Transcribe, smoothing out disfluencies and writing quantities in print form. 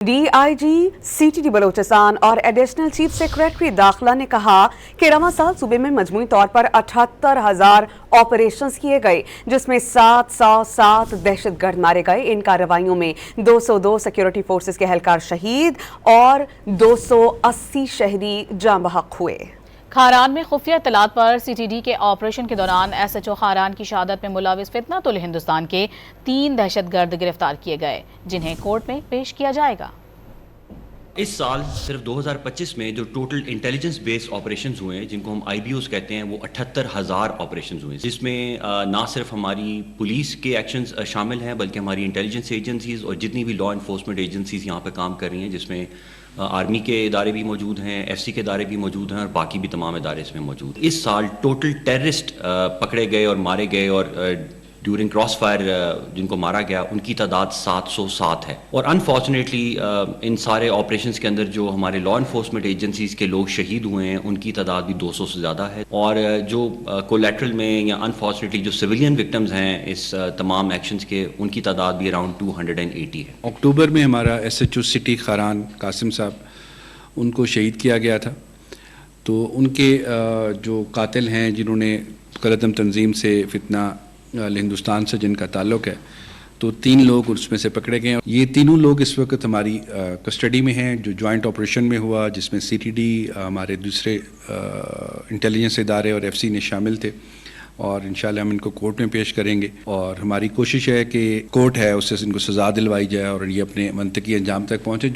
DIG CTD Balochistan और additional chief secretary दाखिला ने कहा कि रवां साल सूबे में मजमूई तौर पर 78,000 ऑपरेशंस किए गए, जिसमें 707 दहशतगर्द मारे गए। इन कार्रवाइयों में 202 सिक्योरिटी फोर्सेस के एहलकार शहीद और 280 शहरी जाँ बहक हुए। खारान में खुफिया इत्तलात पर CTD के ऑपरेशन के दौरान SHO खारान की शहादत में मुलविस फितनतुल हिंदुस्तान के 3 दहशतगर्द गिरफ्तार किए गए, जिन्हें कोर्ट में पेश किया जाएगा। इस साल सिर्फ 2025 में जो टोटल इंटेलिजेंस बेस्ड ऑपरेशंस हुए हैं, जिनको हम IBOs कहते हैं, वो 78,000 ऑपरेशंस हुए, जिसमें ना सिर्फ हमारी पुलिस के एक्शंस शामिल हैं, बल्कि हमारी इंटेलिजेंस एजेंसीज और जितनी भी लॉ इन्फोर्समेंट एजेंसीज यहाँ पे काम कर रही हैं, जिसमें आर्मी के इदारे भी मौजूद हैं, FC के इदारे भी मौजूद हैं और बाकी भी तमाम इदारे इसमें मौजूद। इस साल टोटल टेररिस्ट पकड़े गए और मारे गए और ड्यूरिंग क्रॉस फायर जिनको मारा गया, उनकी तादाद 707 है। और अनफॉर्चुनेटली इन सारे ऑपरेशंस के अंदर जो हमारे लॉ इन्फोर्समेंट एजेंसीज के लोग शहीद हुए हैं, उनकी तादाद भी 200 से ज़्यादा है। और जो कोलैटरल में या अनफॉर्चुनेटली जो सिविलियन विक्टिम्स हैं इस तमाम एक्शंस के, उनकी तादाद भी अराउंड 280 है। अक्टूबर में हमारा SHO सिटी खारान कासिम साहब, उनको शहीद किया गया था। तो उनके जो कातिल हैं, जिन्होंने कलदम तंजीम से फितना हिंदुस्तान से जिनका ताल्लुक़ है, तो 3 लोग उसमें से पकड़े गए। ये तीनों लोग इस वक्त हमारी कस्टडी में हैं, जो जॉइंट ऑपरेशन में हुआ, जिसमें CTD, हमारे दूसरे इंटेलिजेंस इदारे और FC ने शामिल थे। और इंशाल्लाह हम इनको कोर्ट में पेश करेंगे और हमारी कोशिश है कि कोर्ट है उससे इनको सज़ा दिलवाई जाए और ये अपने मंतकी अंजाम तक पहुँचे।